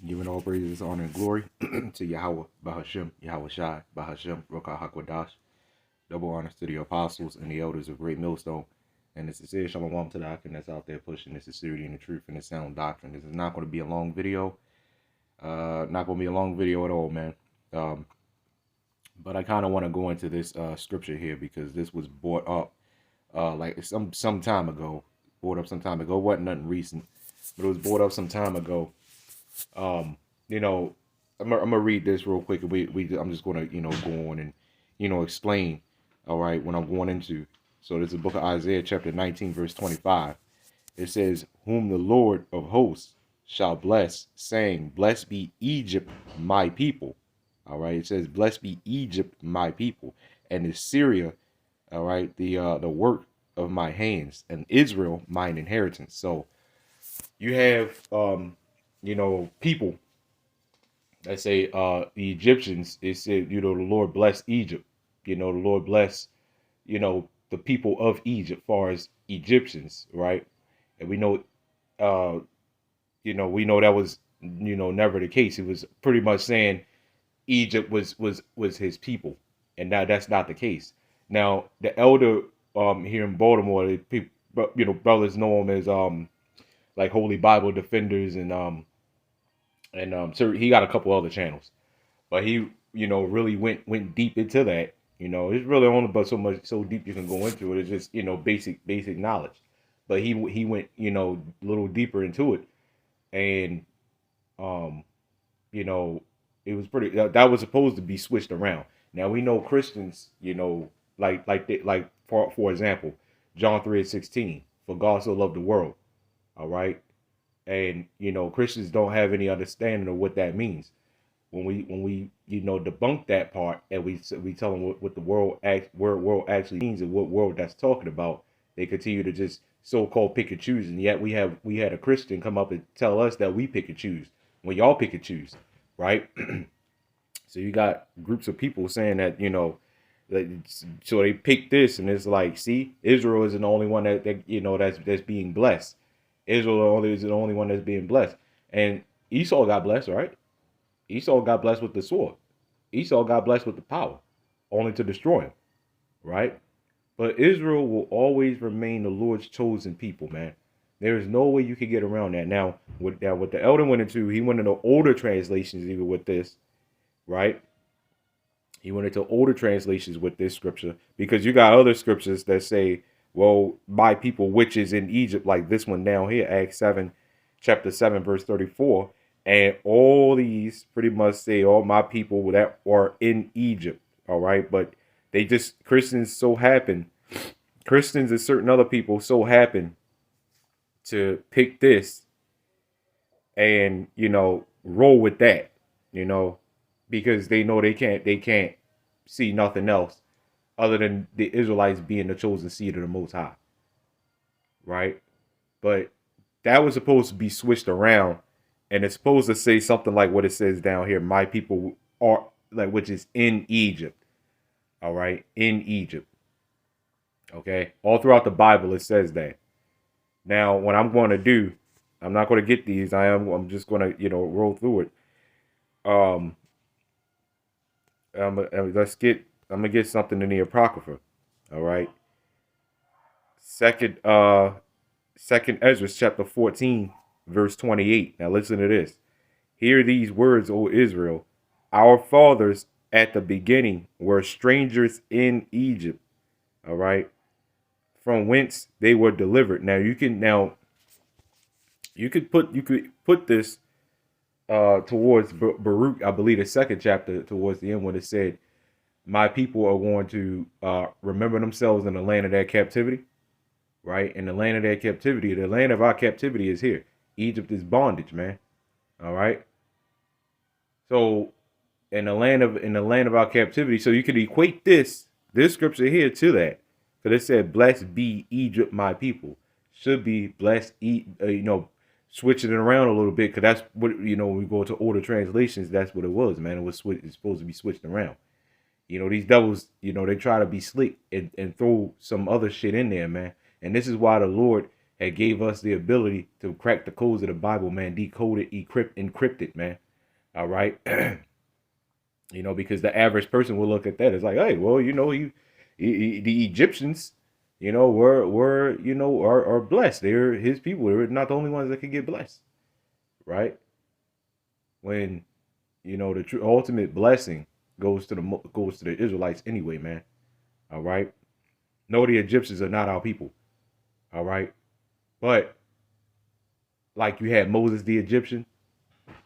Giving all praises, honor, and glory to Yahawah, BAHASHAM, YAHAWASHI, BAHASHAM, Rokah HaKodash. Double honors to the apostles and the elders of Great Millstone. And this is sincere shalom to the Akin that's out there pushing the sincerity and the truth and the sound doctrine. This is not going to be a long video. Not going to be a long video at all, man. But I kind of want to go into this scripture here because this was brought up like some time ago. Brought up some time ago. It wasn't nothing recent, but it was brought up some time ago. You know, I'm gonna read this real quick. I'm just gonna go on and explain. All right, what I'm going into. So this is the book of Isaiah, chapter 19, verse 25. It says, "Whom the Lord of hosts shall bless, saying, Blessed be Egypt, my people." All right, it says, "Blessed be Egypt, my people, and Assyria, all right, the work of my hands, and Israel, mine inheritance." So you have people that say the Egyptians, it said, the Lord bless Egypt. The Lord bless, the people of Egypt, far as Egyptians, right? And we know, we know that was, never the case. It was pretty much saying Egypt was his people, and that's not the case. Now, the elder here in Baltimore, the people, brothers know him as like Holy Bible Defenders, and so he got a couple other channels, but he really went deep into that. It's really only but so deep you can go into it. It's just basic knowledge, but he went a little deeper into it, and it was pretty that was supposed to be switched around. Now we know Christians, like for example, John 3:16, "For God so loved the world." All right, and Christians don't have any understanding of what that means. When we debunk that part, and we tell them what the world actually means and what world that's talking about, they continue to just so-called pick and choose. And yet we had a Christian come up and tell us that we pick and choose when y'all pick and choose, right? So you got groups of people saying that so they pick this, and it's like, see, Israel is the only one that's being blessed. Israel is the only one that's being blessed, and Esau got blessed, right? Esau got blessed with the sword. Esau got blessed with the power, only to destroy him, right? But Israel will always remain the Lord's chosen people, man. There is no way you can get around that. Now, what the elder went into, he went into older translations even with this, right? He went into older translations with this scripture, because you got other scriptures that say, well, my people which is in Egypt, like this one down here, Acts 7, chapter 7, verse 34. And all these pretty much say all my people that are in Egypt. All right. But they just, Christians and certain other people so happen to pick this and, roll with that, because they know they can't see nothing else other than the Israelites being the chosen seed of the Most High. Right. But that was supposed to be switched around. And it's supposed to say something like what it says down here. My people are, like, which is in Egypt. All right. In Egypt. Okay. All throughout the Bible, it says that. Now, what I'm going to do, I'm not going to get these. I'm just going to, roll through it. I'm going to get something in the Apocrypha. All right. Second Ezra, chapter 14. Verse 28. Now listen to this. "Hear these words, O Israel. Our fathers at the beginning were strangers in Egypt." All right. "From whence they were delivered." Now you could put this towards Baruch, I believe the second chapter, towards the end, when it said, "My people are going to remember themselves in the land of their captivity." Right? In the land of their captivity, the land of our captivity is here. Egypt is bondage, man. All right. So in the land of our captivity, so you could equate this scripture here to that. Because it said, "Blessed be Egypt, my people." Should be blessed, switching it around a little bit, because that's what, when we go to older translations, that's what it was, man. It's supposed to be switched around. These devils, they try to be slick and throw some other shit in there, man. And this is why the Lord that gave us the ability to crack the codes of the Bible, man, decode it, encrypt it, man. All right. Because the average person will look at that. It's like, hey, well, the Egyptians, are blessed. They're his people. They're not the only ones that can get blessed, right? When, the true ultimate blessing goes to the Israelites anyway, man. All right. No, the Egyptians are not our people. All right. But like you had Moses the Egyptian,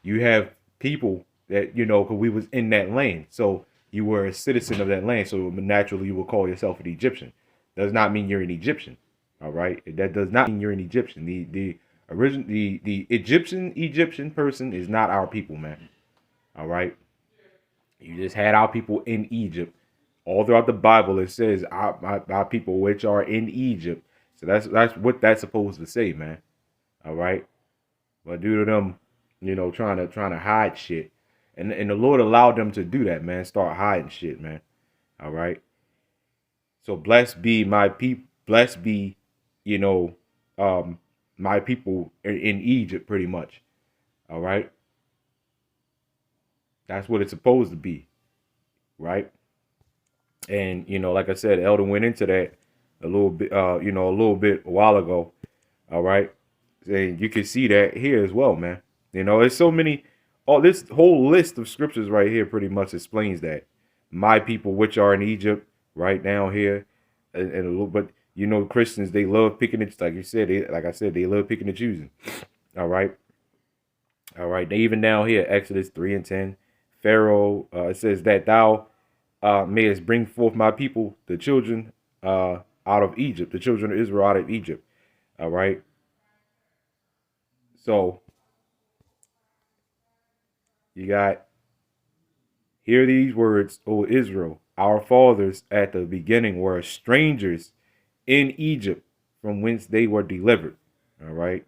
you have people that, because we was in that land. So you were a citizen of that land. So naturally you will call yourself an Egyptian. Does not mean you're an Egyptian. All right. That does not mean you're an Egyptian. The Egyptian person is not our people, man. All right. You just had our people in Egypt. All throughout the Bible, it says our people which are in Egypt. So that's what that's supposed to say, man. All right. But due to them, trying to hide shit. And the Lord allowed them to do that, man. Start hiding shit, man. All right. So blessed be my people. Blessed be, my people in Egypt, pretty much. All right. That's what it's supposed to be. Right. And, like I said, Elder went into that a little bit, a while ago. All right. And you can see that here as well, man. There's so many. This whole list of scriptures right here pretty much explains that. My people, which are in Egypt, right down here. And a little, but, Christians, they love picking it. Like you said, they love picking and choosing. All right. All right. They even down here, Exodus 3:10. Pharaoh, it says that thou mayest bring forth my people, the children out of Egypt, the children of Israel out of Egypt. All right. So you got, hear these words, O Israel, our fathers at the beginning were strangers in Egypt from whence they were delivered. All right.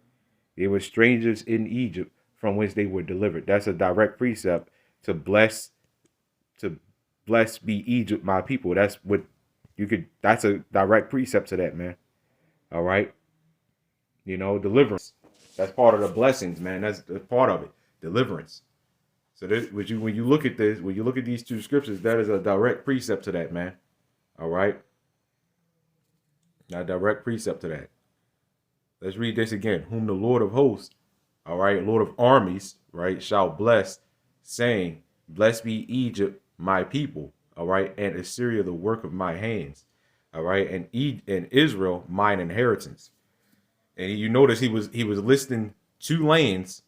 They were strangers in Egypt from whence they were delivered. That's a direct precept to bless be Egypt, my people. That's what that's a direct precept to that, man. All right. Deliverance. That's part of the blessings, man. That's part of it. Deliverance. So when you look at this, when you look at these two scriptures, that is a direct precept to that, man. All right. A direct precept to that. Let's read this again. Whom the Lord of hosts, all right, Lord of armies, right, shall bless, saying, blessed be Egypt, my people, all right, and Assyria, the work of my hands, all right, and Israel, mine inheritance. And you notice he was listing two lands,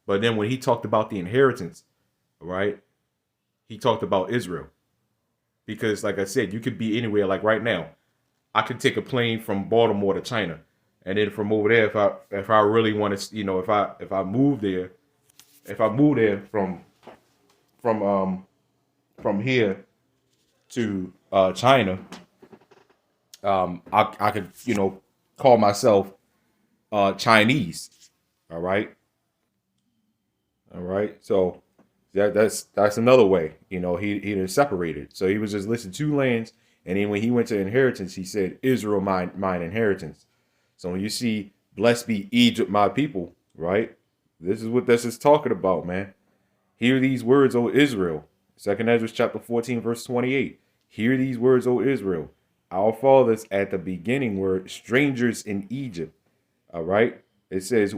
but then when he talked about the inheritance, all right, he talked about Israel. Because like I said, you could be anywhere. Like right now, I could take a plane from Baltimore to China, and then from over there, if I really want to, if I move there from here to China, I could call myself Chinese. All right. So that's another way. He done separated. So he was just listing two lands, and then when he went to inheritance, he said Israel mine inheritance. So when you see blessed be Egypt my people, right? This is what this is talking about, man. Hear these words, O Israel. 2nd Ezra chapter 14, verse 28. Hear these words, O Israel. Our fathers at the beginning were strangers in Egypt. All right. It says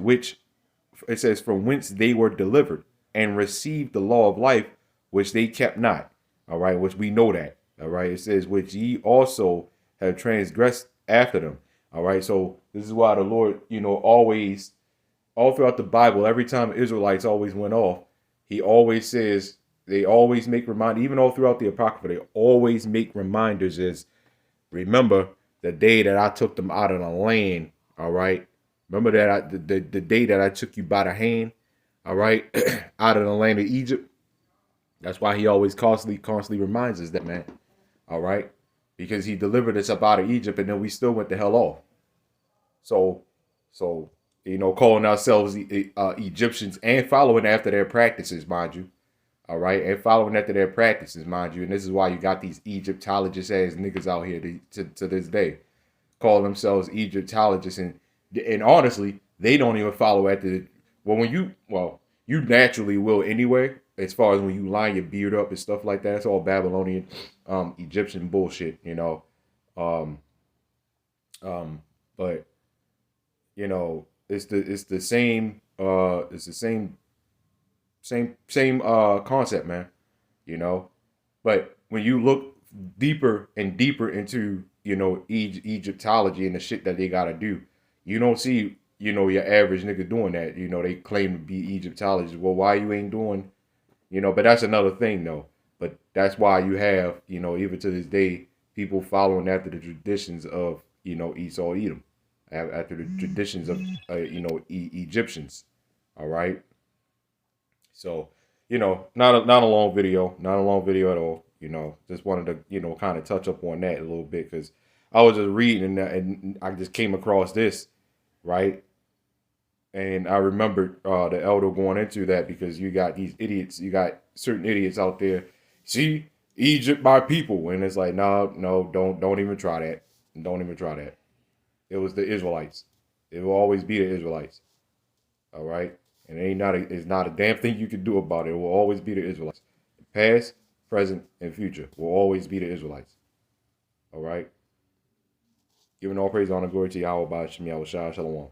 from whence they were delivered and received the law of life, which they kept not. All right. Which we know that. All right. It says, which ye also have transgressed after them. All right. So this is why the Lord, always, all throughout the Bible, every time Israelites always went off, he always says, they always make reminders, even all throughout the Apocrypha, they always make reminders as, remember the day that I took them out of the land. All right. Remember that the day that I took you by the hand. All right. Out of the land of Egypt. That's why he always constantly reminds us that, man. All right. Because he delivered us up out of Egypt, and then we still went the hell off. So, calling ourselves Egyptians and following after their practices, mind you. All right. And following after their practices, mind you. And this is why you got these Egyptologist ass niggas out here to this day, call themselves Egyptologists, and honestly, they don't even follow after the you naturally will anyway, as far as when you line your beard up and stuff like that. It's all Babylonian, Egyptian bullshit, you know. Um, but you know, it's the same concept, man. You know, but when you look deeper and deeper into, you know, Egyptology and the shit that they gotta do, you don't see, you know, your average nigga doing that. You know, they claim to be Egyptologists. Well, why you ain't doing, you know? But that's another thing, though. But that's why you have, you know, even to this day, people following after the traditions of, you know, Esau Edom, after the traditions of, you know, Egyptians. All right. So, you know, not a long video, not a long video at all. You know, just wanted to, you know, kind of touch up on that a little bit, because I was just reading and I just came across this, right? And I remembered the elder going into that, because you got these idiots, you got certain idiots out there. See, Egypt by people, and it's like, no, don't even try that. Don't even try that. It was the Israelites. It will always be the Israelites. All right. And it's not a damn thing you can do about it. It will always be the Israelites. Past, present, and future will always be the Israelites. All right. Giving all praise, honor, glory to Yahweh, BAHASHAM, YAHAWASHI, Shalom.